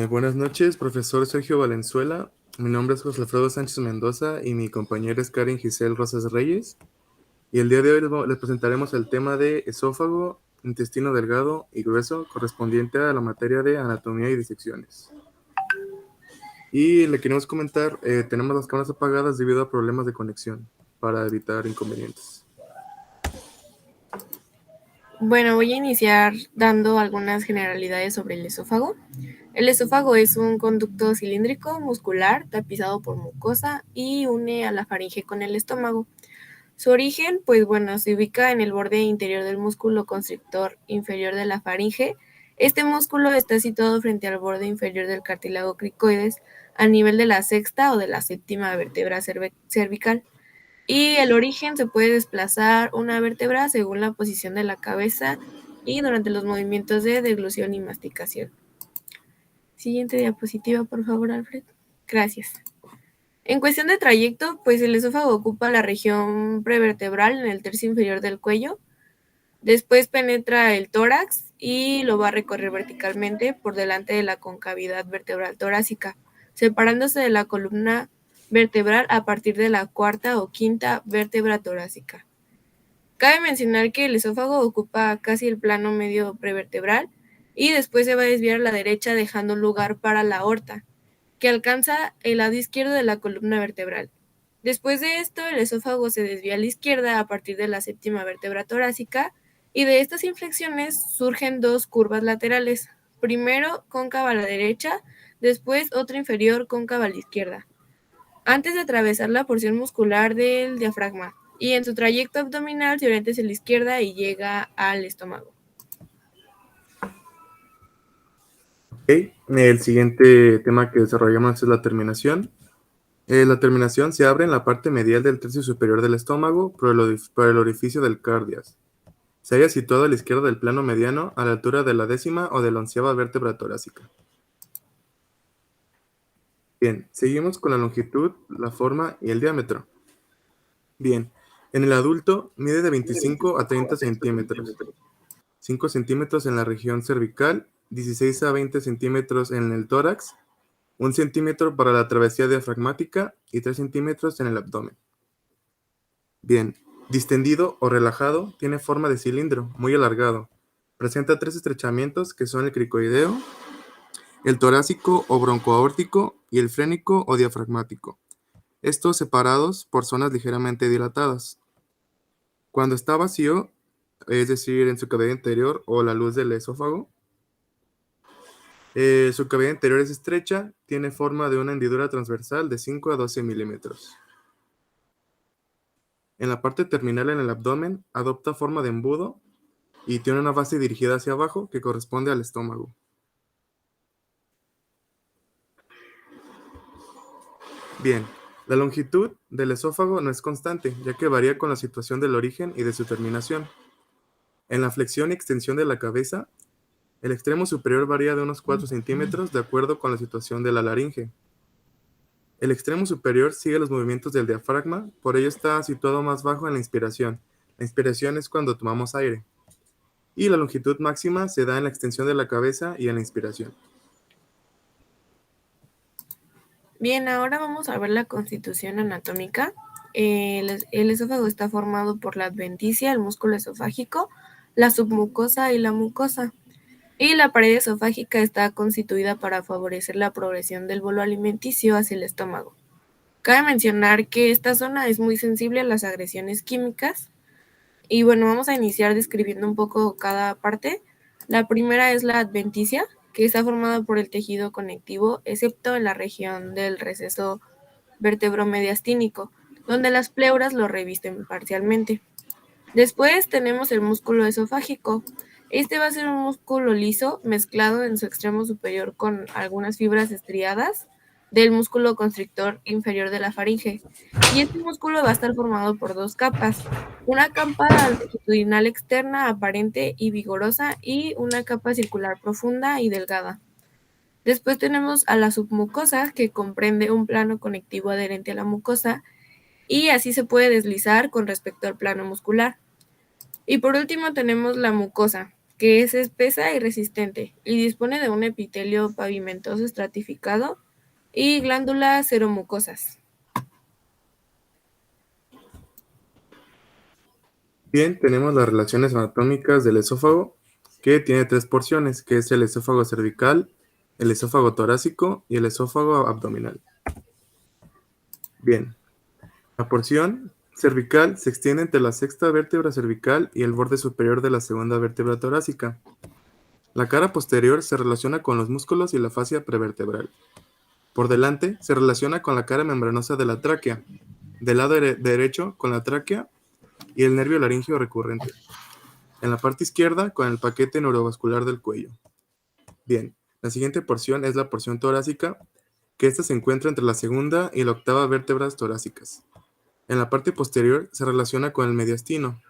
Buenas noches, profesor Sergio Valenzuela. Mi nombre es José Alfredo Sánchez Mendoza y mi compañera es Karen Giselle Rosas Reyes. Y el día de hoy les presentaremos el tema de esófago, intestino delgado y grueso correspondiente a la materia de anatomía y disecciones. Y le queremos comentar, tenemos las cámaras apagadas debido a problemas de conexión para evitar inconvenientes. Bueno, voy a iniciar dando algunas generalidades sobre el esófago. El esófago es un conducto cilíndrico muscular tapizado por mucosa y une a la faringe con el estómago. Su origen, pues bueno, se ubica en el borde interior del músculo constrictor inferior de la faringe. Este músculo está situado frente al borde inferior del cartílago cricoides a nivel de la sexta o de la séptima vértebra cervical. Y el origen se puede desplazar una vértebra según la posición de la cabeza y durante los movimientos de deglución y masticación. Siguiente diapositiva, por favor, Alfred. Gracias. En cuestión de trayecto, pues el esófago ocupa la región prevertebral en el tercio inferior del cuello. Después penetra el tórax y lo va a recorrer verticalmente por delante de la concavidad vertebral torácica, separándose de la columna vertebral a partir de la cuarta o quinta vértebra torácica. Cabe mencionar que el esófago ocupa casi el plano medio prevertebral y después se va a desviar a la derecha dejando lugar para la aorta, que alcanza el lado izquierdo de la columna vertebral. Después de esto, el esófago se desvía a la izquierda a partir de la séptima vértebra torácica y de estas inflexiones surgen dos curvas laterales, primero cóncava a la derecha, después otra inferior cóncava a la izquierda, antes de atravesar la porción muscular del diafragma, y en su trayecto abdominal se orienta hacia la izquierda y llega al estómago. Ok, el siguiente tema que desarrollamos es la terminación. La terminación se abre en la parte medial del tercio superior del estómago por el orificio del cardias. Se halla situado a la izquierda del plano mediano, a la altura de la décima o de la onceava vértebra torácica. Bien, seguimos con la longitud, la forma y el diámetro. Bien, en el adulto mide de 25 a 30 centímetros, 5 centímetros en la región cervical, 16 a 20 centímetros en el tórax, 1 centímetro para la travesía diafragmática y 3 centímetros en el abdomen. Bien, distendido o relajado, tiene forma de cilindro, muy alargado. Presenta 3 estrechamientos que son el cricoideo, el torácico o broncoaórtico y el frénico o diafragmático. Estos separados por zonas ligeramente dilatadas. Cuando está vacío, es decir, en su cavidad interior o la luz del esófago, su cavidad interior es estrecha, tiene forma de una hendidura transversal de 5 a 12 milímetros. En la parte terminal en el abdomen, adopta forma de embudo y tiene una base dirigida hacia abajo que corresponde al estómago. Bien, la longitud del esófago no es constante, ya que varía con la situación del origen y de su terminación. En la flexión y extensión de la cabeza, el extremo superior varía de unos 4 centímetros de acuerdo con la situación de la laringe. El extremo superior sigue los movimientos del diafragma, por ello está situado más bajo en la inspiración. La inspiración es cuando tomamos aire. Y la longitud máxima se da en la extensión de la cabeza y en la inspiración. Bien, ahora vamos a ver la constitución anatómica. El esófago está formado por la adventicia, el músculo esofágico, la submucosa y la mucosa. Y la pared esofágica está constituida para favorecer la progresión del bolo alimenticio hacia el estómago. Cabe mencionar que esta zona es muy sensible a las agresiones químicas. Y bueno, vamos a iniciar describiendo un poco cada parte. La primera es la adventicia, que está formada por el tejido conectivo, excepto en la región del receso vertebromediastínico, donde las pleuras lo revisten parcialmente. Después tenemos el músculo esofágico. Este va a ser un músculo liso mezclado en su extremo superior con algunas fibras estriadas del músculo constrictor inferior de la faringe. Y este músculo va a estar formado por dos capas. Una capa longitudinal externa aparente y vigorosa y una capa circular profunda y delgada. Después tenemos a la submucosa, que comprende un plano conectivo adherente a la mucosa y así se puede deslizar con respecto al plano muscular. Y por último tenemos la mucosa, que es espesa y resistente y dispone de un epitelio pavimentoso estratificado y glándulas seromucosas. Bien, tenemos las relaciones anatómicas del esófago, que tiene tres porciones, que es el esófago cervical, el esófago torácico y el esófago abdominal. Bien, la porción cervical se extiende entre la sexta vértebra cervical y el borde superior de la segunda vértebra torácica. La cara posterior se relaciona con los músculos y la fascia prevertebral. Por delante se relaciona con la cara membranosa de la tráquea, del lado derecho con la tráquea y el nervio laríngeo recurrente. En la parte izquierda con el paquete neurovascular del cuello. Bien, la siguiente porción es la porción torácica, que ésta se encuentra entre la segunda y la octava vértebras torácicas. En la parte posterior se relaciona con el mediastino.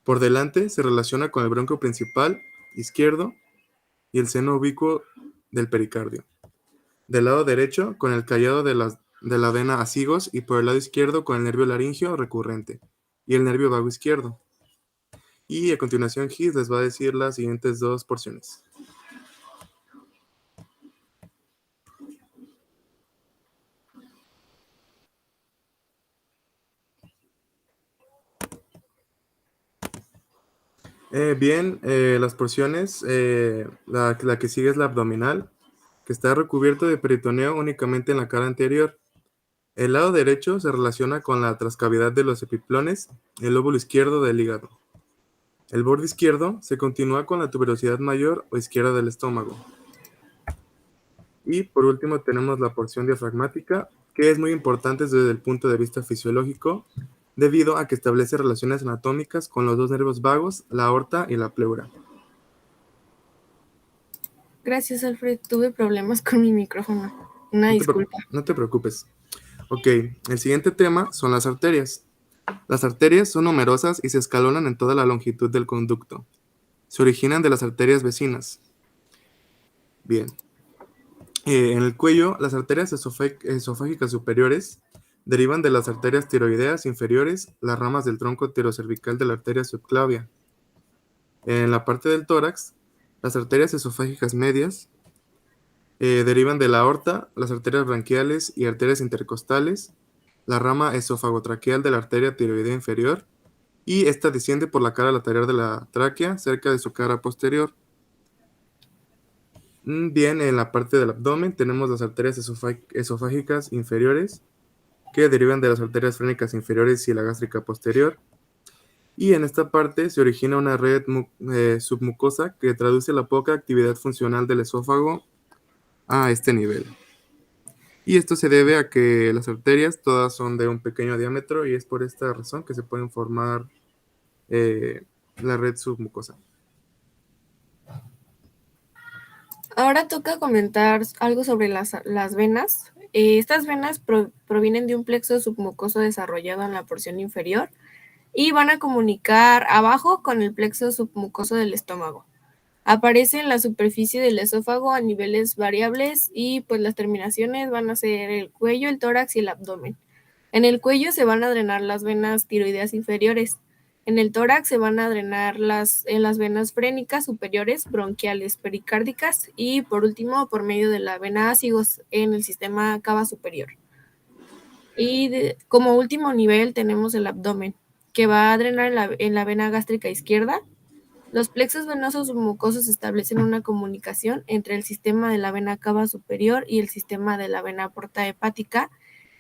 Por delante se relaciona con el bronquio principal izquierdo y el seno ubicuo del pericardio. Del lado derecho con el callado de la vena acigos y por el lado izquierdo con el nervio laríngeo recurrente y el nervio vago izquierdo. Y a continuación Gis les va a decir las siguientes dos porciones. Bien, las porciones, la que sigue es la abdominal, que está recubierto de peritoneo únicamente en la cara anterior. El lado derecho se relaciona con la trascavidad de los epiplones, el lóbulo izquierdo del hígado. El borde izquierdo se continúa con la tuberosidad mayor o izquierda del estómago. Y por último tenemos la porción diafragmática, que es muy importante desde el punto de vista fisiológico, debido a que establece relaciones anatómicas con los dos nervios vagos, la aorta y la pleura. Gracias, Alfred. Tuve problemas con mi micrófono. Una disculpa. No te preocupes. Ok, el siguiente tema son las arterias. Las arterias son numerosas y se escalonan en toda la longitud del conducto. Se originan de las arterias vecinas. Bien. En el cuello, las arterias esofágicas superiores derivan de las arterias tiroideas inferiores, las ramas del tronco tirocervical de la arteria subclavia. En la parte del tórax, las arterias esofágicas medias derivan de la aorta, las arterias branquiales y arterias intercostales, la rama esofagotraqueal de la arteria tiroidea inferior, y esta desciende por la cara lateral de la tráquea, cerca de su cara posterior. Bien, en la parte del abdomen tenemos las arterias esofágicas inferiores, que derivan de las arterias frénicas inferiores y la gástrica posterior. Y en esta parte se origina una red submucosa que traduce la poca actividad funcional del esófago a este nivel. Y esto se debe a que las arterias todas son de un pequeño diámetro y es por esta razón que se pueden formar la red submucosa. Ahora toca comentar algo sobre las venas. Estas venas provienen de un plexo submucoso desarrollado en la porción inferior y van a comunicar abajo con el plexo submucoso del estómago. Aparece en la superficie del esófago a niveles variables y pues las terminaciones van a ser el cuello, el tórax y el abdomen. En el cuello se van a drenar las venas tiroideas inferiores. En el tórax se van a drenar las venas frénicas superiores, bronquiales, pericárdicas y por último por medio de la vena acigos en el sistema cava superior. Y como último nivel tenemos el abdomen, que va a drenar en la vena gástrica izquierda. Los plexos venosos submucosos establecen una comunicación entre el sistema de la vena cava superior y el sistema de la vena porta hepática,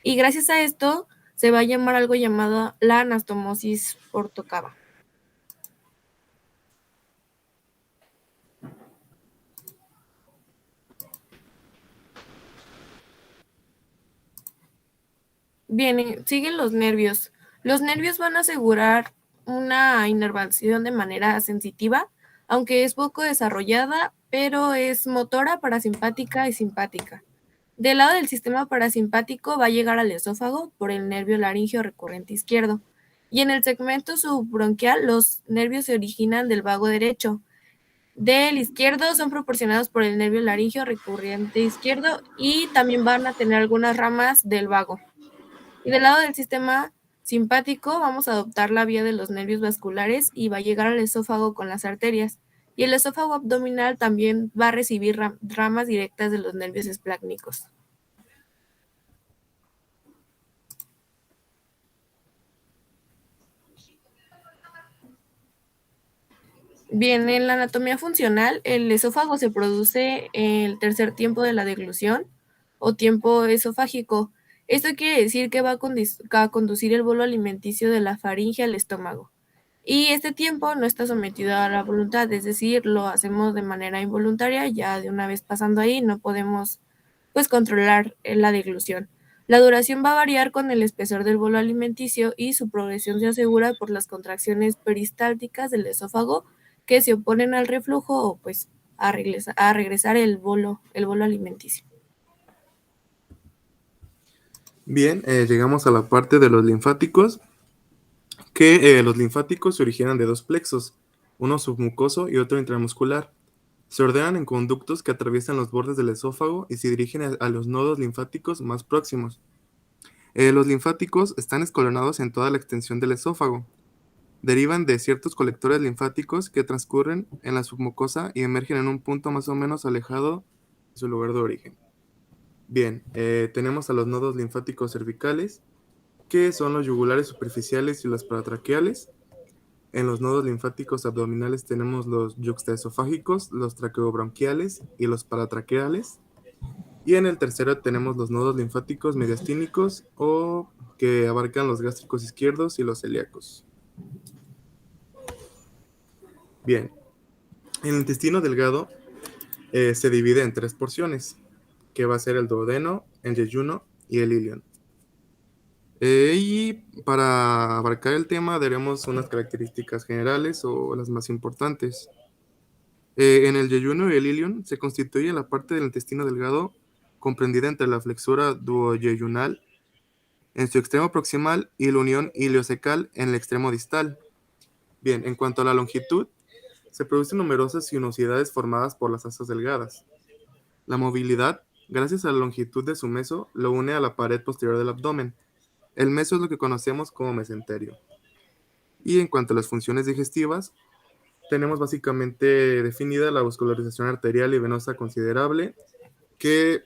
y gracias a esto se va a llamar algo llamado la anastomosis portocava. Bien, siguen los nervios. Los nervios van a asegurar una inervación de manera sensitiva, aunque es poco desarrollada, pero es motora, parasimpática y simpática. Del lado del sistema parasimpático va a llegar al esófago por el nervio laríngeo recurrente izquierdo. Y en el segmento subbronquial, los nervios se originan del vago derecho. Del izquierdo son proporcionados por el nervio laríngeo recurrente izquierdo y también van a tener algunas ramas del vago. Y del lado del sistema simpático vamos a adoptar la vía de los nervios vasculares y va a llegar al esófago con las arterias. Y el esófago abdominal también va a recibir ramas directas de los nervios esplácnicos. Bien, en la anatomía funcional, el esófago se produce en el tercer tiempo de la deglución o tiempo esofágico. Esto quiere decir que va a conducir el bolo alimenticio de la faringe al estómago. Y este tiempo no está sometido a la voluntad, es decir, lo hacemos de manera involuntaria, ya de una vez pasando ahí no podemos pues controlar la deglución. La duración va a variar con el espesor del bolo alimenticio y su progresión se asegura por las contracciones peristálticas del esófago que se oponen al reflujo o pues a regresar el bolo alimenticio. Bien, llegamos a la parte de los linfáticos, que los linfáticos se originan de dos plexos, uno submucoso y otro intramuscular. Se ordenan en conductos que atraviesan los bordes del esófago y se dirigen a los nodos linfáticos más próximos. Los linfáticos están escalonados en toda la extensión del esófago. Derivan de ciertos colectores linfáticos que transcurren en la submucosa y emergen en un punto más o menos alejado de su lugar de origen. Bien, tenemos a los nodos linfáticos cervicales, que son los yugulares superficiales y los paratraqueales. En los nodos linfáticos abdominales tenemos los yuxtaesofágicos, los traqueobronquiales y los paratraqueales. Y en el tercero tenemos los nodos linfáticos mediastínicos o que abarcan los gástricos izquierdos y los celíacos. Bien, el intestino delgado se divide en tres porciones, que va a ser el duodeno, el yeyuno y el ilion. Y para abarcar el tema daremos unas características generales o las más importantes. En el yeyuno y el ilion se constituye la parte del intestino delgado comprendida entre la flexura duoyeyunal en su extremo proximal y la unión iliocecal en el extremo distal. Bien, en cuanto a la longitud, se producen numerosas sinuosidades formadas por las asas delgadas. La movilidad, gracias a la longitud de su meso, lo une a la pared posterior del abdomen. El meso es lo que conocemos como mesenterio. Y en cuanto a las funciones digestivas, tenemos básicamente definida la vascularización arterial y venosa considerable, que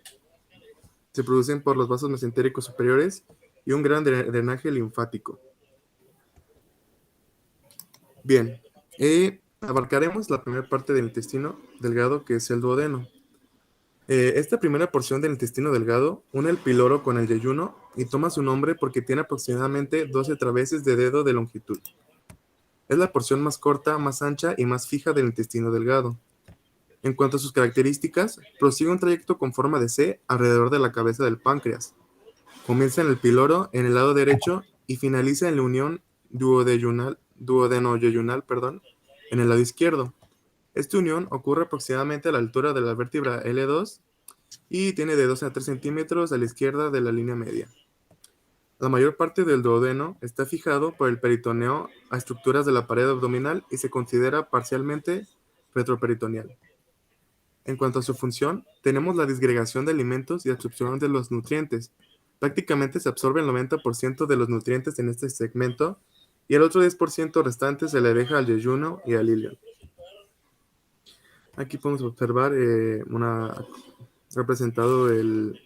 se producen por los vasos mesentéricos superiores y un gran drenaje linfático. Bien, abarcaremos la primera parte del intestino delgado, que es el duodeno. Esta primera porción del intestino delgado une el piloro con el yeyuno y toma su nombre porque tiene aproximadamente 12 traveses de dedo de longitud. Es la porción más corta, más ancha y más fija del intestino delgado. En cuanto a sus características, prosigue un trayecto con forma de C alrededor de la cabeza del páncreas. Comienza en el piloro, en el lado derecho, y finaliza en la unión duodeno-yeyunal, en el lado izquierdo. Esta unión ocurre aproximadamente a la altura de la vértebra L2 y tiene de 2 a 3 centímetros a la izquierda de la línea media. La mayor parte del duodeno está fijado por el peritoneo a estructuras de la pared abdominal y se considera parcialmente retroperitoneal. En cuanto a su función, tenemos la disgregación de alimentos y absorción de los nutrientes. Prácticamente se absorbe el 90% de los nutrientes en este segmento y el otro 10% restante se le deja al yeyuno y al ilion. Aquí podemos observar representado el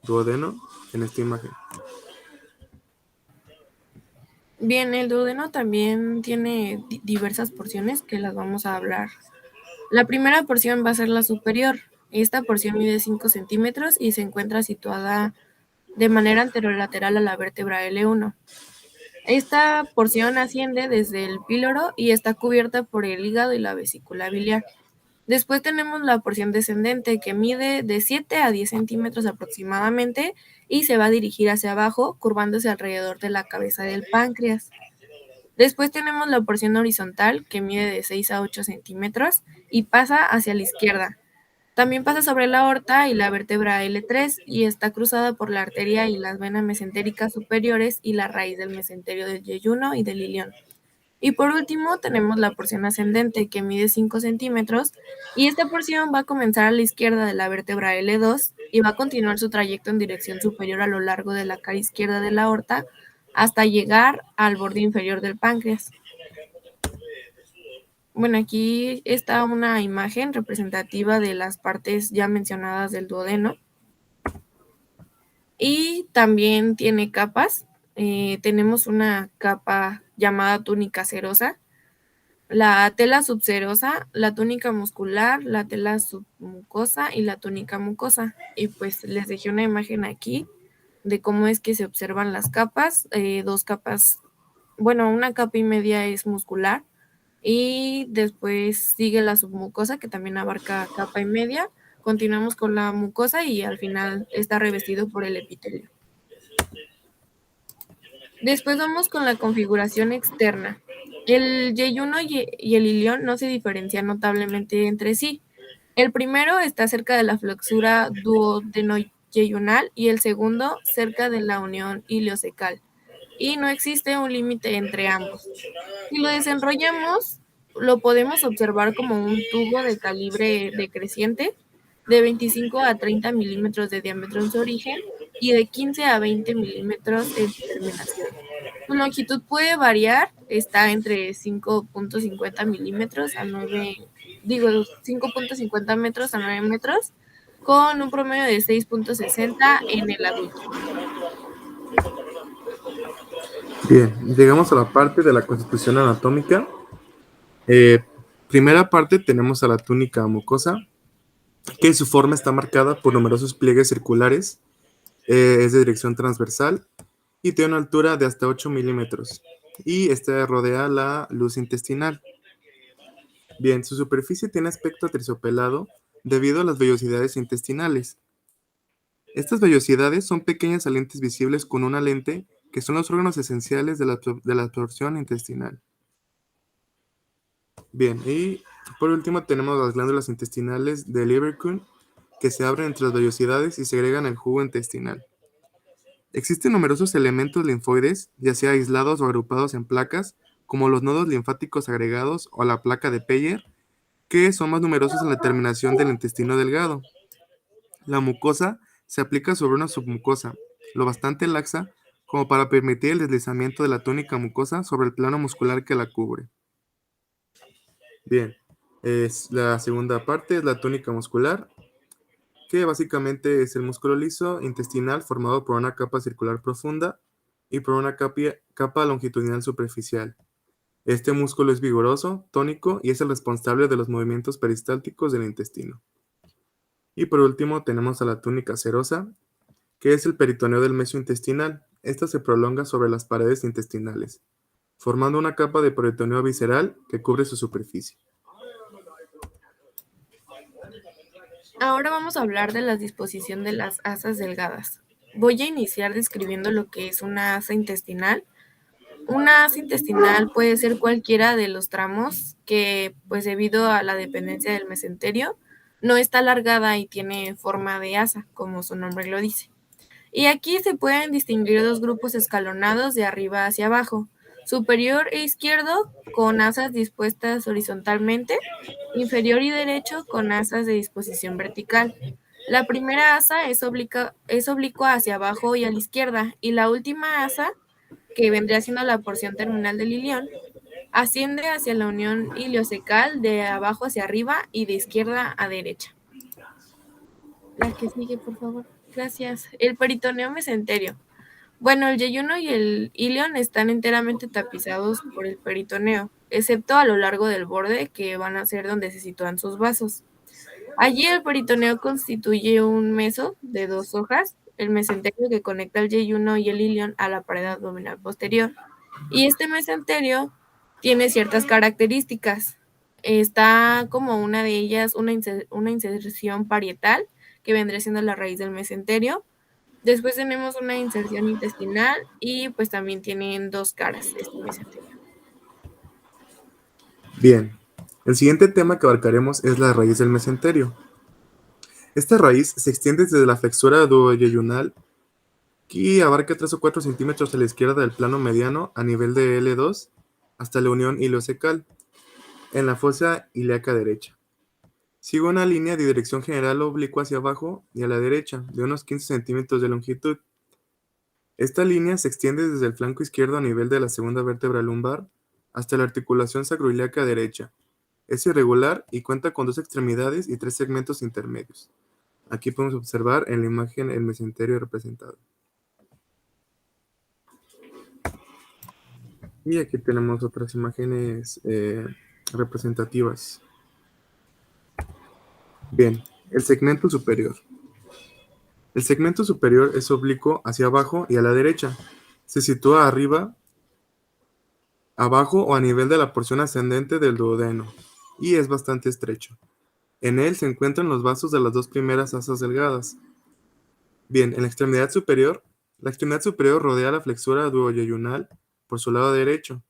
duodeno en esta imagen. Bien, el duodeno también tiene diversas porciones que las vamos a hablar. La primera porción va a ser la superior. Esta porción mide 5 centímetros y se encuentra situada de manera anterolateral a la vértebra L1. Esta porción asciende desde el píloro y está cubierta por el hígado y la vesícula biliar. Después tenemos la porción descendente, que mide de 7 a 10 centímetros aproximadamente y se va a dirigir hacia abajo, curvándose alrededor de la cabeza del páncreas. Después tenemos la porción horizontal, que mide de 6 a 8 centímetros y pasa hacia la izquierda. También pasa sobre la aorta y la vértebra L3 y está cruzada por la arteria y las venas mesentéricas superiores y la raíz del mesenterio del yeyuno y del ilion. Y por último tenemos la porción ascendente que mide 5 centímetros y esta porción va a comenzar a la izquierda de la vértebra L2 y va a continuar su trayecto en dirección superior a lo largo de la cara izquierda de la aorta hasta llegar al borde inferior del páncreas. Bueno, aquí está una imagen representativa de las partes ya mencionadas del duodeno. Y también tiene capas. Tenemos una capa llamada túnica serosa, la tela subserosa, la túnica muscular, la tela submucosa y la túnica mucosa. Y pues les dejé una imagen aquí de cómo es que se observan las capas. Dos capas, bueno, una capa y media es muscular y después sigue la submucosa que también abarca capa y media. Continuamos con la mucosa y al final está revestido por el epitelio. Después vamos con la configuración externa. El yeyuno y el ilión no se diferencian notablemente entre sí. El primero está cerca de la flexura duodenoyeyunal y el segundo cerca de la unión iliocecal. Y no existe un límite entre ambos. Si lo desenrollamos, lo podemos observar como un tubo de calibre decreciente de 25 a 30 milímetros de diámetro en su origen y de 15 a 20 milímetros en su terminación. Su longitud puede variar, está entre 5.50 milímetros a 5.50 metros a 9 metros, con un promedio de 6.60 en el adulto. Bien, llegamos a la parte de la constitución anatómica. Primera parte tenemos a la túnica mucosa, que su forma está marcada por numerosos pliegues circulares, es de dirección transversal y tiene una altura de hasta 8 milímetros y este rodea la luz intestinal. Bien, su superficie tiene aspecto terciopelado debido a las vellosidades intestinales. Estas vellosidades son pequeñas salientes visibles con una lente que son los órganos esenciales de la absorción intestinal. Bien, y por último tenemos las glándulas intestinales de Lieberkühn que se abren entre las vellosidades y segregan el jugo intestinal. Existen numerosos elementos linfoides, ya sea aislados o agrupados en placas, como los nodos linfáticos agregados o la placa de Peyer, que son más numerosos en la terminación del intestino delgado. La mucosa se aplica sobre una submucosa, lo bastante laxa como para permitir el deslizamiento de la túnica mucosa sobre el plano muscular que la cubre. Bien, la segunda parte es la túnica muscular, que básicamente es el músculo liso intestinal formado por una capa circular profunda y por una capa longitudinal superficial. Este músculo es vigoroso, tónico y es el responsable de los movimientos peristálticos del intestino. Y por último tenemos a la túnica serosa, que es el peritoneo del mesio intestinal. Esta se prolonga sobre las paredes intestinales, formando una capa de peritoneo visceral que cubre su superficie. Ahora vamos a hablar de la disposición de las asas delgadas. Voy a iniciar describiendo lo que es una asa intestinal. Una asa intestinal puede ser cualquiera de los tramos que, pues debido a la dependencia del mesenterio, no está alargada y tiene forma de asa, como su nombre lo dice. Y aquí se pueden distinguir dos grupos escalonados de arriba hacia abajo, superior e izquierdo con asas dispuestas horizontalmente, inferior y derecho con asas de disposición vertical. La primera asa es oblicua hacia abajo y a la izquierda, y la última asa, que vendría siendo la porción terminal del ilión, asciende hacia la unión iliocecal de abajo hacia arriba y de izquierda a derecha. La que sigue, por favor. Gracias. El peritoneo mesenterio. Bueno, el yeyuno y el ilion están enteramente tapizados por el peritoneo, excepto a lo largo del borde, que van a ser donde se sitúan sus vasos. Allí el peritoneo constituye un meso de 2 hojas, el mesenterio que conecta el yeyuno y el ilion a la pared abdominal posterior. Y este mesenterio tiene ciertas características. Está como una de ellas una inserción parietal, que vendría siendo la raíz del mesenterio. Después tenemos una inserción intestinal y pues también tienen 2 caras este mesenterio. Bien, el siguiente tema que abarcaremos es la raíz del mesenterio. Esta raíz se extiende desde la flexura duoyeyunal y abarca 3 o 4 centímetros a la izquierda del plano mediano a nivel de L2 hasta la unión ileocecal, en la fosa ilíaca derecha. Sigue una línea de dirección general oblicua hacia abajo y a la derecha, de unos 15 centímetros de longitud. Esta línea se extiende desde el flanco izquierdo a nivel de la segunda vértebra lumbar hasta la articulación sacroiliaca derecha. Es irregular y cuenta con 2 extremidades y 3 segmentos intermedios. Aquí podemos observar en la imagen el mesenterio representado. Y aquí tenemos otras imágenes representativas. Bien, el segmento superior. El segmento superior es oblicuo hacia abajo y a la derecha. Se sitúa arriba, abajo o a nivel de la porción ascendente del duodeno y es bastante estrecho. En él se encuentran los vasos de las 2 primeras asas delgadas. Bien, en la extremidad superior rodea la flexura duoyeyunal por su lado derecho.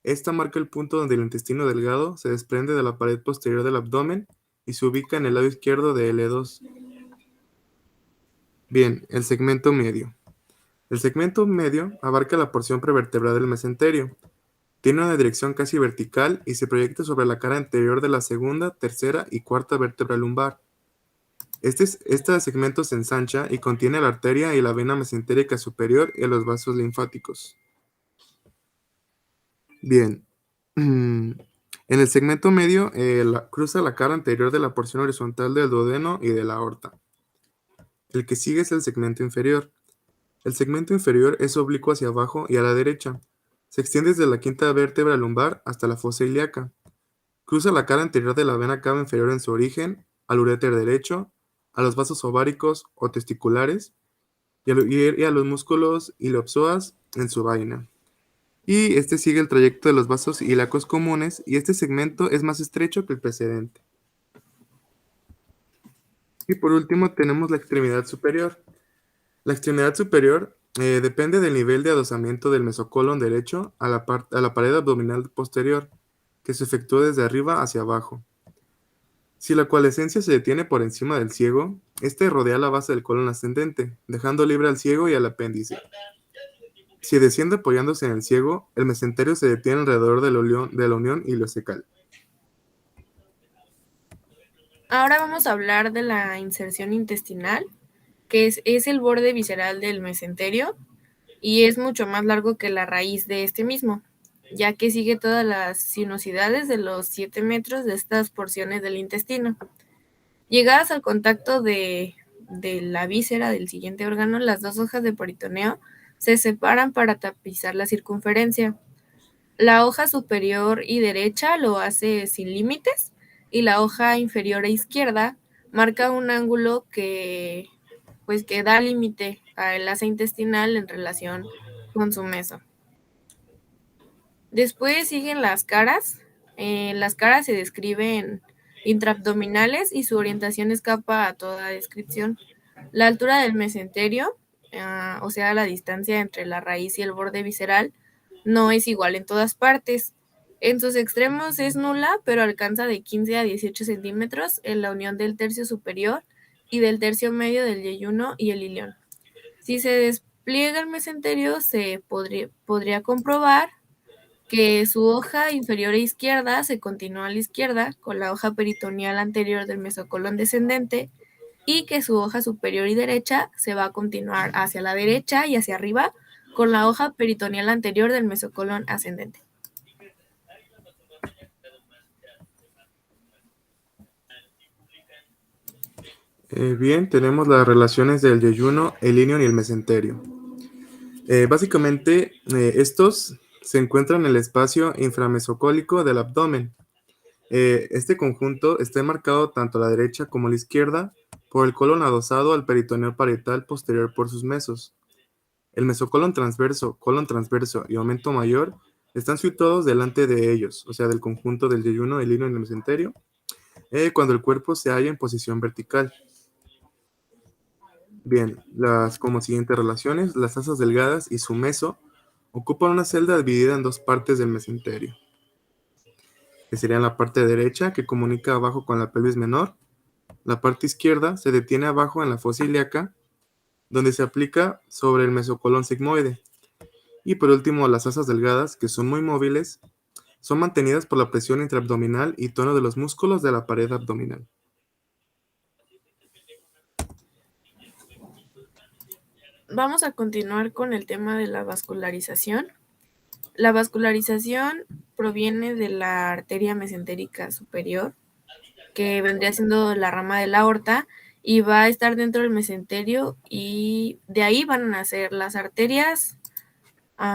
Esta marca el punto donde el intestino delgado se desprende de la pared posterior del abdomen y se ubica en el lado izquierdo de L2. Bien, el segmento medio. El segmento medio abarca la porción prevertebral del mesenterio. Tiene una dirección casi vertical y se proyecta sobre la cara anterior de la segunda, tercera y cuarta vértebra lumbar. Este segmento se ensancha y contiene la arteria y la vena mesentérica superior y los vasos linfáticos. Bien, en el segmento medio cruza la cara anterior de la porción horizontal del duodeno y de la aorta. El que sigue es el segmento inferior. El segmento inferior es oblicuo hacia abajo y a la derecha. Se extiende desde la quinta vértebra lumbar hasta la fosa ilíaca. Cruza la cara anterior de la vena cava inferior en su origen, al uréter derecho, a los vasos ováricos o testiculares y a los músculos iliopsoas en su vaina. Y este sigue el trayecto de los vasos ilíacos comunes y este segmento es más estrecho que el precedente. Y por último tenemos la extremidad superior. La extremidad superior depende del nivel de adosamiento del mesocolon derecho a la pared abdominal posterior, que se efectúa desde arriba hacia abajo. Si la coalescencia se detiene por encima del ciego, este rodea la base del colon ascendente, dejando libre al ciego y al apéndice. Si desciende apoyándose en el ciego, el mesenterio se detiene alrededor de la unión ileocecal. Ahora vamos a hablar de la inserción intestinal, que es el borde visceral del mesenterio y es mucho más largo que la raíz de este mismo, ya que sigue todas las sinuosidades de los 7 metros de estas porciones del intestino. Llegadas al contacto de la víscera del siguiente órgano, las 2 hojas de peritoneo se separan para tapizar la circunferencia. La hoja superior y derecha lo hace sin límites y la hoja inferior e izquierda marca un ángulo que da límite al asa intestinal en relación con su meso. Después siguen las caras. Las caras se describen intraabdominales y su orientación escapa a toda descripción. La altura del mesenterio, o sea, la distancia entre la raíz y el borde visceral, no es igual en todas partes. En sus extremos es nula, pero alcanza de 15 a 18 centímetros en la unión del tercio superior y del tercio medio del yeyuno y el ilion. Si se despliega el mesenterio, se podría comprobar que su hoja inferior e izquierda se continúa a la izquierda con la hoja peritoneal anterior del mesocolon descendente y que su hoja superior y derecha se va a continuar hacia la derecha y hacia arriba con la hoja peritoneal anterior del mesocolon ascendente. Bien, tenemos las relaciones del yeyuno, el ilion y el mesenterio. Básicamente, estos se encuentran en el espacio inframesocólico del abdomen. Este conjunto está enmarcado tanto a la derecha como a la izquierda por el colon adosado al peritoneo parietal posterior por sus mesos. El mesocolon transverso, colon transverso y aumento mayor están situados delante de ellos, o sea, del conjunto del yeyuno, el ilion y el mesenterio, cuando el cuerpo se halla en posición vertical. Bien, como siguientes relaciones, las asas delgadas y su meso ocupan una celda dividida en 2 partes del mesenterio, que serían la parte derecha, que comunica abajo con la pelvis menor. La parte izquierda se detiene abajo en la fosa ilíaca, donde se aplica sobre el mesocolon sigmoide. Y por último, las asas delgadas, que son muy móviles, Son mantenidas por la presión intraabdominal y tono de los músculos de la pared abdominal. Vamos a continuar con el tema de la vascularización. La vascularización proviene de la arteria mesentérica superior, que vendría siendo la rama de la aorta, y va a estar dentro del mesenterio, y de ahí van a nacer las arterias.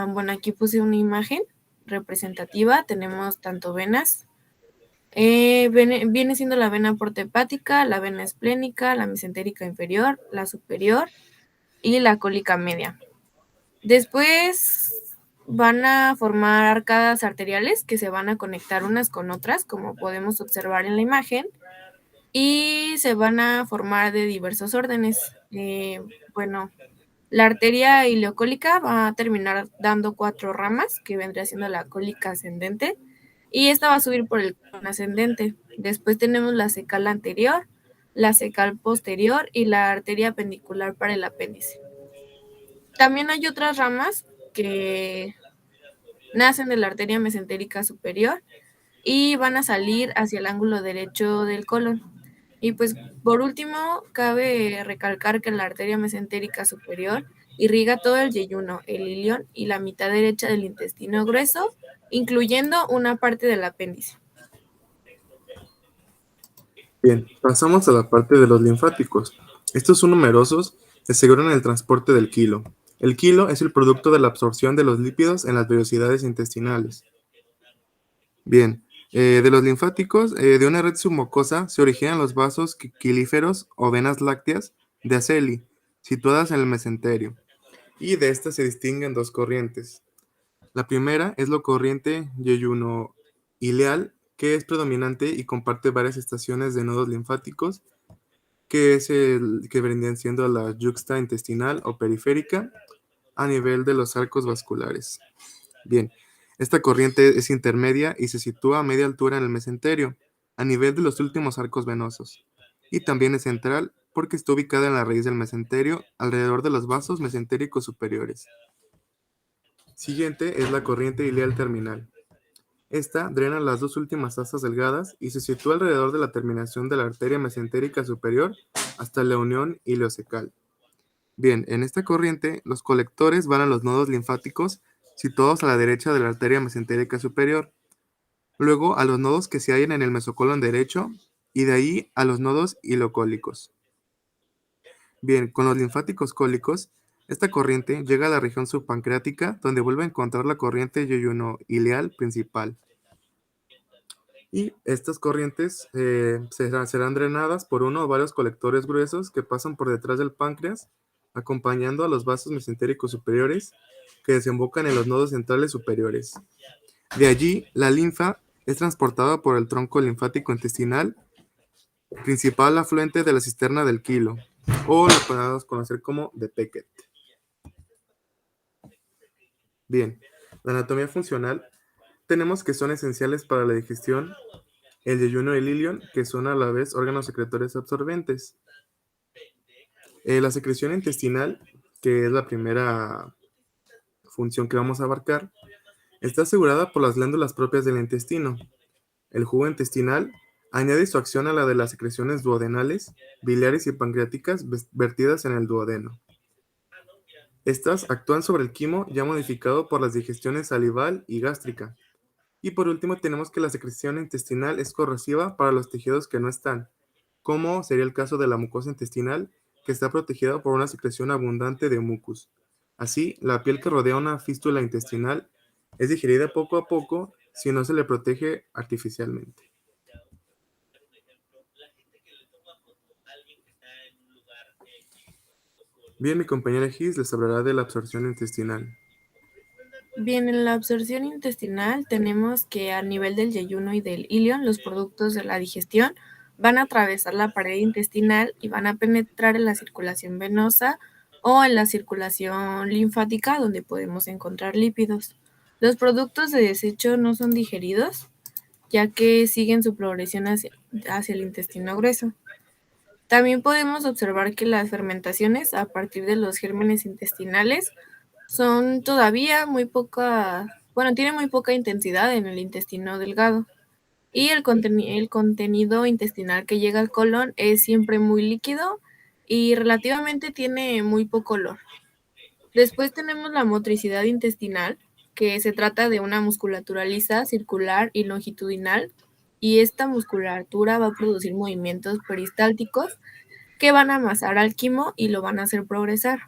Bueno, aquí puse una imagen representativa. Tenemos tanto venas. Viene siendo la vena porta hepática, la vena esplénica, la mesentérica inferior, la superior y la cólica media. Después van a formar arcadas arteriales que se van a conectar unas con otras, como podemos observar en la imagen, y se van a formar de diversos órdenes. Bueno, la arteria ileocólica va a terminar dando 4 ramas, que vendría siendo la cólica ascendente, y esta va a subir por el colon ascendente. Después tenemos la cecal anterior, la cecal posterior y la arteria pendicular para el apéndice. También hay otras ramas que nacen de la arteria mesentérica superior y van a salir hacia el ángulo derecho del colon. Y pues por último, cabe recalcar que la arteria mesentérica superior irriga todo el yeyuno, el ilion y la mitad derecha del intestino grueso, incluyendo una parte del apéndice. Bien, pasamos a la parte de los linfáticos. Estos son numerosos y aseguran el transporte del quilo. El quilo es el producto de la absorción de los lípidos en las vellosidades intestinales. Bien, de los linfáticos, de una red submucosa se originan los vasos quilíferos o venas lácteas de Aceli, situadas en el mesenterio, y de estas se distinguen dos corrientes. La primera es la corriente yeyuno-ileal, que es predominante y comparte varias estaciones de nodos linfáticos, que es el que vendrían siendo la yuxta intestinal o periférica a nivel de los arcos vasculares. Bien, esta corriente es intermedia y se sitúa a media altura en el mesenterio, a nivel de los últimos arcos venosos, y también es central porque está ubicada en la raíz del mesenterio, alrededor de los vasos mesentéricos superiores. Siguiente es la corriente ileal terminal. Esta drena las dos últimas asas delgadas y se sitúa alrededor de la terminación de la arteria mesentérica superior hasta la unión ileocecal. Bien, en esta corriente, los colectores van a los nodos linfáticos situados a la derecha de la arteria mesentérica superior, luego a los nodos que se hallan en el mesocolon derecho y de ahí a los nodos ileocólicos. Bien, con los linfáticos cólicos, esta corriente llega a la región subpancreática, donde vuelve a encontrar la corriente yeyuno-ileal principal. Y estas corrientes serán drenadas por uno o varios colectores gruesos que pasan por detrás del páncreas, acompañando a los vasos mesentéricos superiores que desembocan en los nodos centrales superiores. De allí, la linfa es transportada por el tronco linfático intestinal, principal afluente de la cisterna del quilo, o lo podemos conocer como de Beckett. Bien, la anatomía funcional tenemos que son esenciales para la digestión el yeyuno y el ilion, que son a la vez órganos secretores absorbentes. La secreción intestinal, que es la primera función que vamos a abarcar, está asegurada por las glándulas propias del intestino. El jugo intestinal añade su acción a la de las secreciones duodenales, biliares y pancreáticas vertidas en el duodeno. Estas actúan sobre el quimo ya modificado por las digestiones salival y gástrica. Y por último tenemos que la secreción intestinal es corrosiva para los tejidos que no están, como sería el caso de la mucosa intestinal, que está protegida por una secreción abundante de mucus. Así, la piel que rodea una fístula intestinal es digerida poco a poco si no se le protege artificialmente. Bien, mi compañera Gis les hablará de la absorción intestinal. Bien, en la absorción intestinal tenemos que a nivel del yeyuno y del ilion, los productos de la digestión van a atravesar la pared intestinal y van a penetrar en la circulación venosa o en la circulación linfática, donde podemos encontrar lípidos. Los productos de desecho no son digeridos, ya que siguen su progresión hacia el intestino grueso. También podemos observar que las fermentaciones a partir de los gérmenes intestinales son todavía muy poca bueno, tiene muy poca intensidad en el intestino delgado. Y el contenido intestinal que llega al colon es siempre muy líquido y relativamente tiene muy poco olor. Después tenemos la motricidad intestinal, que se trata de una musculatura lisa, circular y longitudinal, y esta musculatura va a producir movimientos peristálticos que van a amasar al quimo y lo van a hacer progresar.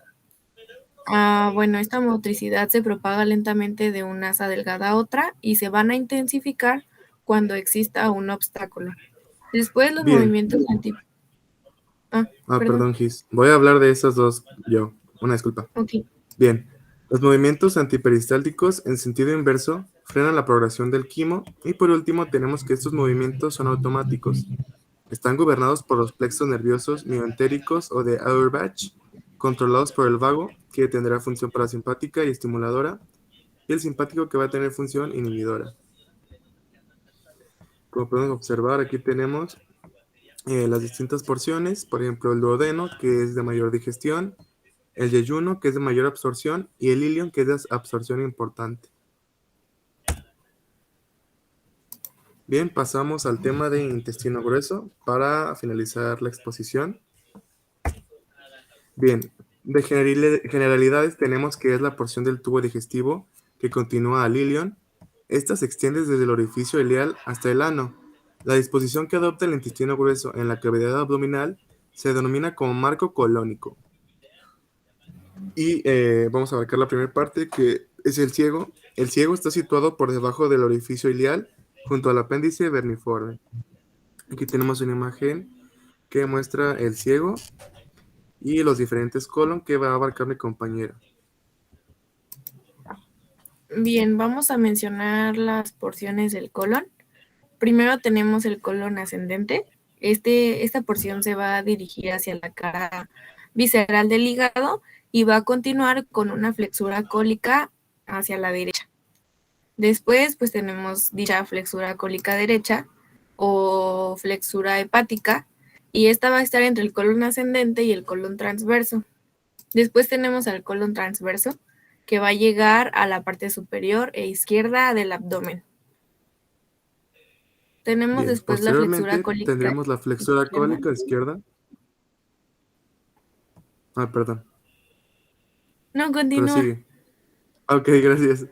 Bueno, esta motricidad se propaga lentamente de una asa delgada a otra y se van a intensificar cuando exista un obstáculo. Después los Bien. movimientos anti... perdón. Perdón, Gis. Voy a hablar de esas dos yo. Una disculpa. Ok. Bien. Los movimientos antiperistálticos en sentido inverso frenan la progresión del quimo y por último tenemos que estos movimientos son automáticos. Están gobernados por los plexos nerviosos mioentéricos o de Auerbach, controlados por el vago, que tendrá función parasimpática y estimuladora, y el simpático que va a tener función inhibidora. Como podemos observar, aquí tenemos las distintas porciones, por ejemplo el duodeno, que es de mayor digestión, el yeyuno, que es de mayor absorción, y el ilion, que es de absorción importante. Bien, pasamos al tema de intestino grueso para finalizar la exposición. Bien, de generalidades tenemos que es la porción del tubo digestivo que continúa al ilion. Esta se extiende desde el orificio ileal hasta el ano. La disposición que adopta el intestino grueso en la cavidad abdominal se denomina como marco colónico. Y vamos a abarcar la primera parte, que es el ciego. El ciego está situado por debajo del orificio ileal, junto al apéndice vermiforme. Aquí tenemos una imagen que muestra el ciego y los diferentes colon que va a abarcar mi compañera. Bien, vamos a mencionar las porciones del colon. Primero tenemos el colon ascendente. Esta porción se va a dirigir hacia la cara visceral del hígado y va a continuar con una flexura cólica hacia la derecha. Después, pues tenemos dicha flexura cólica derecha o flexura hepática, y esta va a estar entre el colon ascendente y el colon transverso. Después tenemos al colon transverso, que va a llegar a la parte superior e izquierda del abdomen. Tenemos Bien, después la flexura posteriormente cólica tendremos la flexura izquierda. cólica izquierda. Perdón, No, continúa. prosigue. Ok, gracias.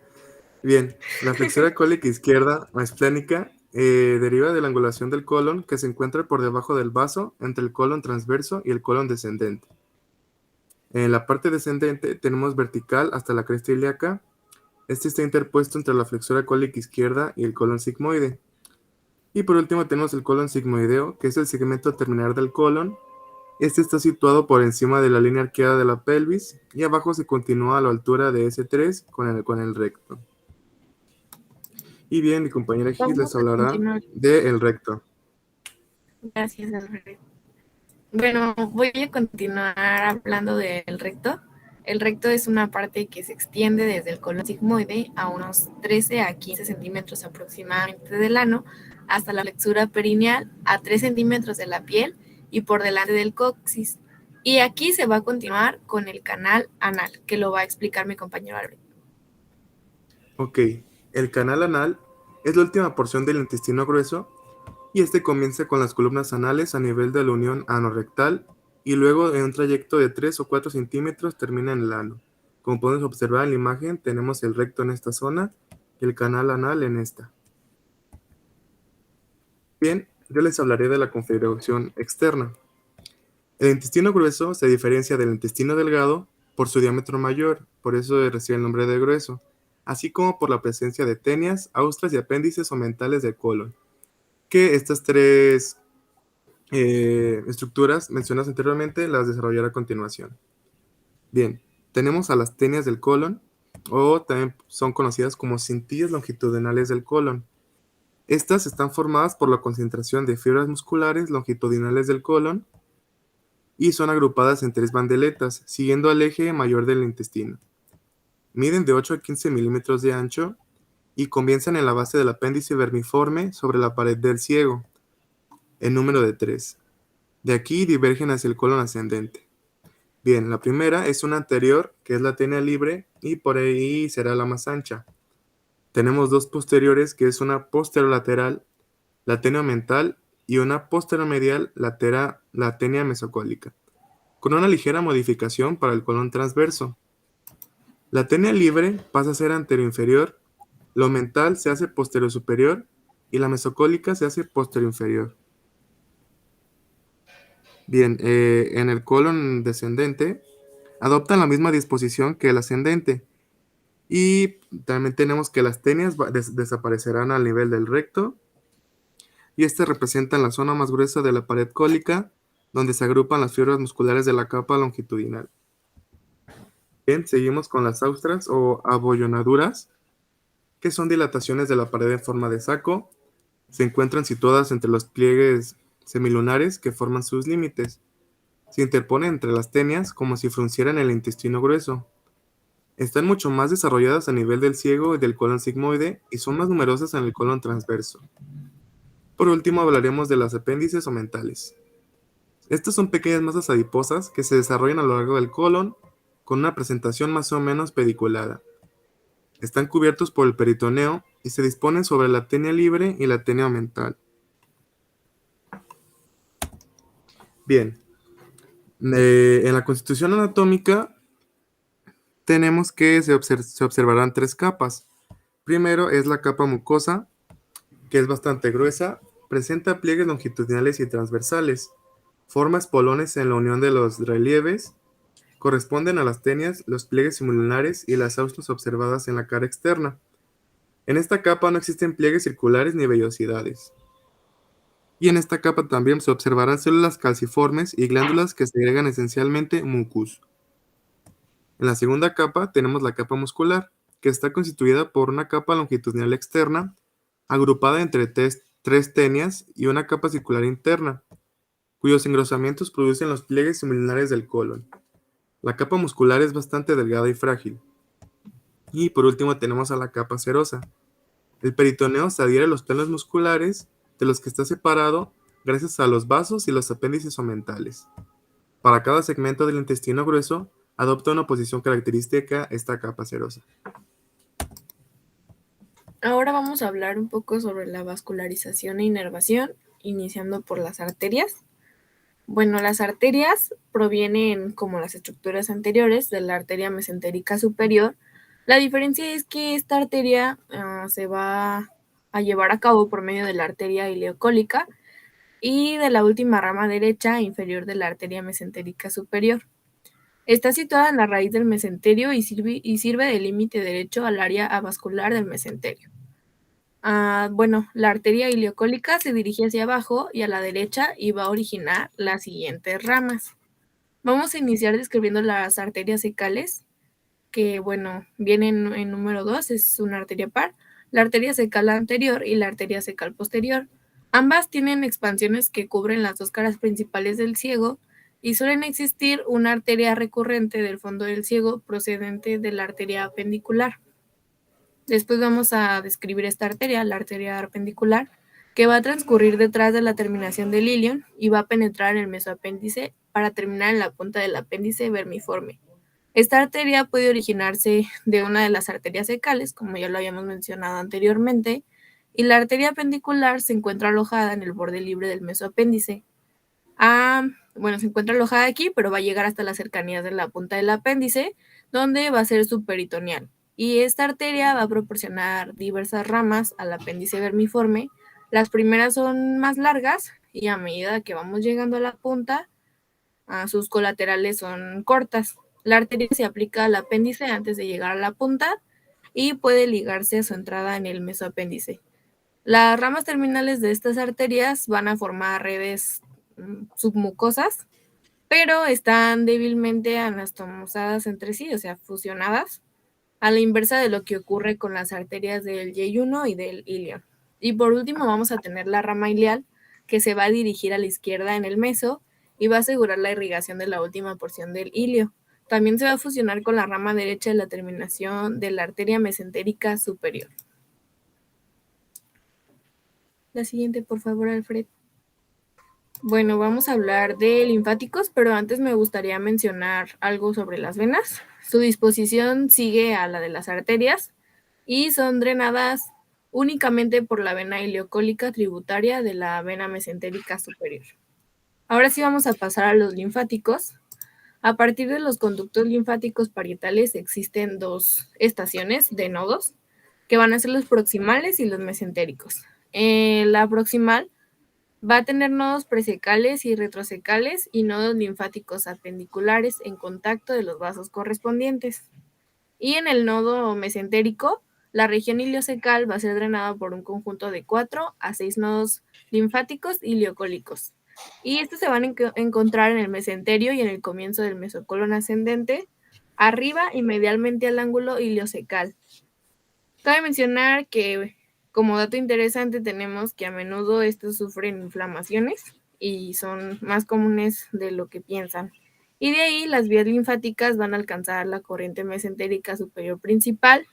Bien, la flexura cólica izquierda o esplénica deriva de la angulación del colon que se encuentra por debajo del vaso entre el colon transverso y el colon descendente. En la parte descendente tenemos vertical hasta la cresta ilíaca. Este está interpuesto entre la flexura cólica izquierda y el colon sigmoide. Y por último tenemos el colon sigmoideo, que es el segmento terminal del colon. Este está situado por encima de la línea arqueada de la pelvis y abajo se continúa a la altura de S3 con el recto. Y bien, mi compañera Gis les Vamos a hablará continuar. del recto. Gracias, Alfredo. Bueno, voy a continuar hablando del recto. El recto es una parte que se extiende desde el colon sigmoide a unos 13 a 15 centímetros aproximadamente del ano hasta la flexura perineal a 3 centímetros de la piel y por delante del coxis. Y aquí se va a continuar con el canal anal, que lo va a explicar mi compañero Alfredo. Ok, el canal anal es la última porción del intestino grueso y este comienza con las columnas anales a nivel de la unión anorrectal y luego en un trayecto de 3 o 4 centímetros termina en el ano. Como podemos observar en la imagen, tenemos el recto en esta zona y el canal anal en esta. Bien, yo les hablaré de la configuración externa. El intestino grueso se diferencia del intestino delgado por su diámetro mayor, por eso recibe el nombre de grueso, así como por la presencia de tenias, austras y apéndices o mentales del colon, que estas tres estructuras mencionadas anteriormente las desarrollaré a continuación. Bien, tenemos a las tenias del colon, o también son conocidas como cintillas longitudinales del colon. Estas están formadas por la concentración de fibras musculares longitudinales del colon y son agrupadas en 3 bandeletas, siguiendo al eje mayor del intestino. Miden de 8 a 15 milímetros de ancho y comienzan en la base del apéndice vermiforme sobre la pared del ciego, en número de 3. De aquí divergen hacia el colon ascendente. Bien, la primera es una anterior, que es la tenia libre, y por ahí será la más ancha. Tenemos dos posteriores, que es una posterolateral, la tenia mental, y una posteromedial, la tenia mesocólica, con una ligera modificación para el colon transverso. La tenia libre pasa a ser anteroinferior, lo mental se hace posterior superior y la mesocólica se hace posterior inferior. Bien, en el colon descendente adoptan la misma disposición que el ascendente y también tenemos que las tenias desaparecerán al nivel del recto y este representan la zona más gruesa de la pared cólica donde se agrupan las fibras musculares de la capa longitudinal. Bien, seguimos con las austras o abollonaduras, que son dilataciones de la pared en forma de saco. Se encuentran situadas entre los pliegues semilunares que forman sus límites. Se interponen entre las tenias como si fruncieran el intestino grueso. Están mucho más desarrolladas a nivel del ciego y del colon sigmoide y son más numerosas en el colon transverso. Por último hablaremos de las apéndices o mentales. Estas son pequeñas masas adiposas que se desarrollan a lo largo del colon con una presentación más o menos pediculada. Están cubiertos por el peritoneo y se disponen sobre la tenia libre y la tenia mental. Bien, en la constitución anatómica tenemos que se observarán tres capas. Primero es la capa mucosa, que es bastante gruesa, presenta pliegues longitudinales y transversales, forma espolones en la unión de los relieves, corresponden a las tenias, los pliegues semilunares y las austras observadas en la cara externa. En esta capa no existen pliegues circulares ni vellosidades. Y en esta capa también se observarán células calciformes y glándulas que segregan esencialmente mucus. En la segunda capa tenemos la capa muscular, que está constituida por una capa longitudinal externa, agrupada entre tres tenias y una capa circular interna, cuyos engrosamientos producen los pliegues semilunares del colon. La capa muscular es bastante delgada y frágil. Y por último tenemos a la capa serosa. El peritoneo se adhiere a los telos musculares de los que está separado gracias a los vasos y los apéndices omentales. Para cada segmento del intestino grueso, adopta una posición característica esta capa serosa. Ahora vamos a hablar un poco sobre la vascularización e inervación, iniciando por las arterias. Bueno, las arterias provienen, como las estructuras anteriores, de la arteria mesentérica superior. La diferencia es que esta arteria se va a llevar a cabo por medio de la arteria ileocólica y de la última rama derecha inferior de la arteria mesentérica superior. Está situada en la raíz del mesenterio y sirve de límite derecho al área avascular del mesenterio. Bueno, la arteria ileocólica se dirige hacia abajo y a la derecha y va a originar las siguientes ramas. Vamos a iniciar describiendo las arterias cecales, que bueno, vienen en número 2, es una arteria par, la arteria cecal anterior y la arteria cecal posterior. Ambas tienen expansiones que cubren las dos caras principales del ciego y suelen existir una arteria recurrente del fondo del ciego procedente de la arteria apendicular. Después vamos a describir esta arteria, la arteria apendicular, que va a transcurrir detrás de la terminación del ilion y va a penetrar en el mesoapéndice para terminar en la punta del apéndice vermiforme. Esta arteria puede originarse de una de las arterias cecales, como ya lo habíamos mencionado anteriormente, y la arteria apendicular se encuentra alojada en el borde libre del mesoapéndice. Bueno, se encuentra alojada aquí, pero va a llegar hasta las cercanías de la punta del apéndice, donde va a ser subperitoneal. Y esta arteria va a proporcionar diversas ramas al apéndice vermiforme. Las primeras son más largas y a medida que vamos llegando a la punta, sus colaterales son cortas. La arteria se aplica al apéndice antes de llegar a la punta y puede ligarse a su entrada en el mesoapéndice. Las ramas terminales de estas arterias van a formar redes submucosas, pero están débilmente anastomosadas entre sí, o sea, fusionadas, a la inversa de lo que ocurre con las arterias del yeyuno y del ilion. Y por último vamos a tener la rama ilial, que se va a dirigir a la izquierda en el meso y va a asegurar la irrigación de la última porción del ilio. También se va a fusionar con la rama derecha de la terminación de la arteria mesentérica superior. La siguiente, por favor, Alfred. Bueno, vamos a hablar de linfáticos, pero antes me gustaría mencionar algo sobre las venas. Su disposición sigue a la de las arterias. y son drenadas únicamente por la vena ileocólica tributaria de la vena mesentérica superior. Ahora sí vamos a pasar a los linfáticos. A partir de los conductos linfáticos parietales existen dos estaciones de nodos, que van a ser los proximales y los mesentéricos. La proximal va a tener nodos presecales y retrosecales y nodos linfáticos apendiculares en contacto de los vasos correspondientes. Y en el nodo mesentérico, la región iliocecal va a ser drenada por un conjunto de 4 a 6 nodos linfáticos ileocólicos. Y estos se van a encontrar en el mesenterio y en el comienzo del mesocolon ascendente, arriba y medialmente al ángulo iliocecal. Cabe mencionar que, como dato interesante, tenemos que a menudo estos sufren inflamaciones y son más comunes de lo que piensan. Y de ahí las vías linfáticas van a alcanzar la corriente mesentérica superior principal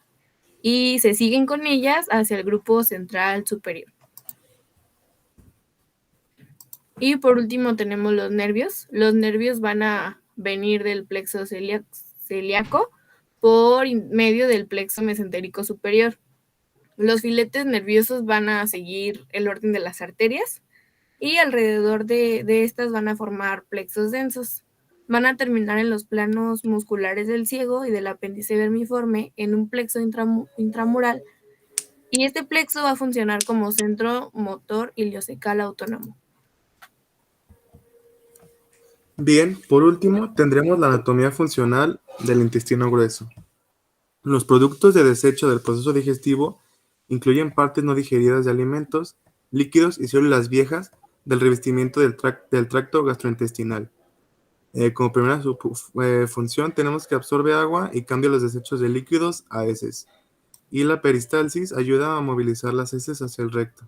y se siguen con ellas hacia el grupo central superior. Y por último tenemos los nervios. Los nervios van a venir del plexo celíaco por medio del plexo mesentérico superior. Los filetes nerviosos van a seguir el orden de las arterias y alrededor de estas van a formar plexos densos. Van a terminar en los planos musculares del ciego y del apéndice vermiforme en un plexo intramural, y este plexo va a funcionar como centro motor iliocecal autónomo. Bien, por último, tendremos la anatomía funcional del intestino grueso. Los productos de desecho del proceso digestivo incluyen partes no digeridas de alimentos, líquidos y células viejas del revestimiento del tracto gastrointestinal. Como primera función tenemos que absorbe agua y cambia los desechos de líquidos a heces. Y la peristalsis ayuda a movilizar las heces hacia el recto.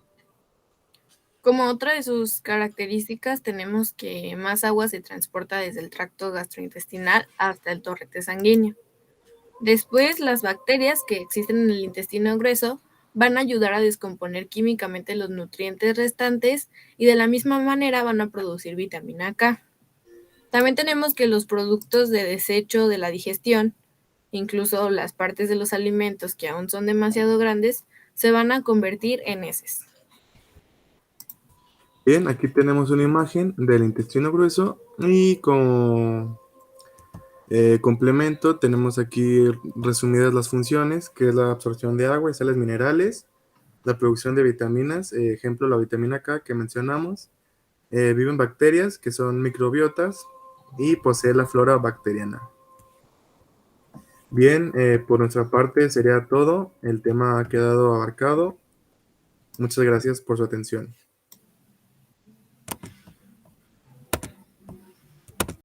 Como otra de sus características, tenemos que más agua se transporta desde el tracto gastrointestinal hasta el torrente sanguíneo. Después, las bacterias que existen en el intestino grueso van a ayudar a descomponer químicamente los nutrientes restantes y de la misma manera van a producir vitamina K. También tenemos que los productos de desecho de la digestión, incluso las partes de los alimentos que aún son demasiado grandes, se van a convertir en heces. Bien, aquí tenemos una imagen del intestino grueso y como complemento tenemos aquí resumidas las funciones, que es la absorción de agua y sales minerales, la producción de vitaminas, ejemplo la vitamina K que mencionamos, viven bacterias que son microbiotas y posee la flora bacteriana. Bien, por nuestra parte sería todo, el tema ha quedado abarcado. Muchas gracias por su atención.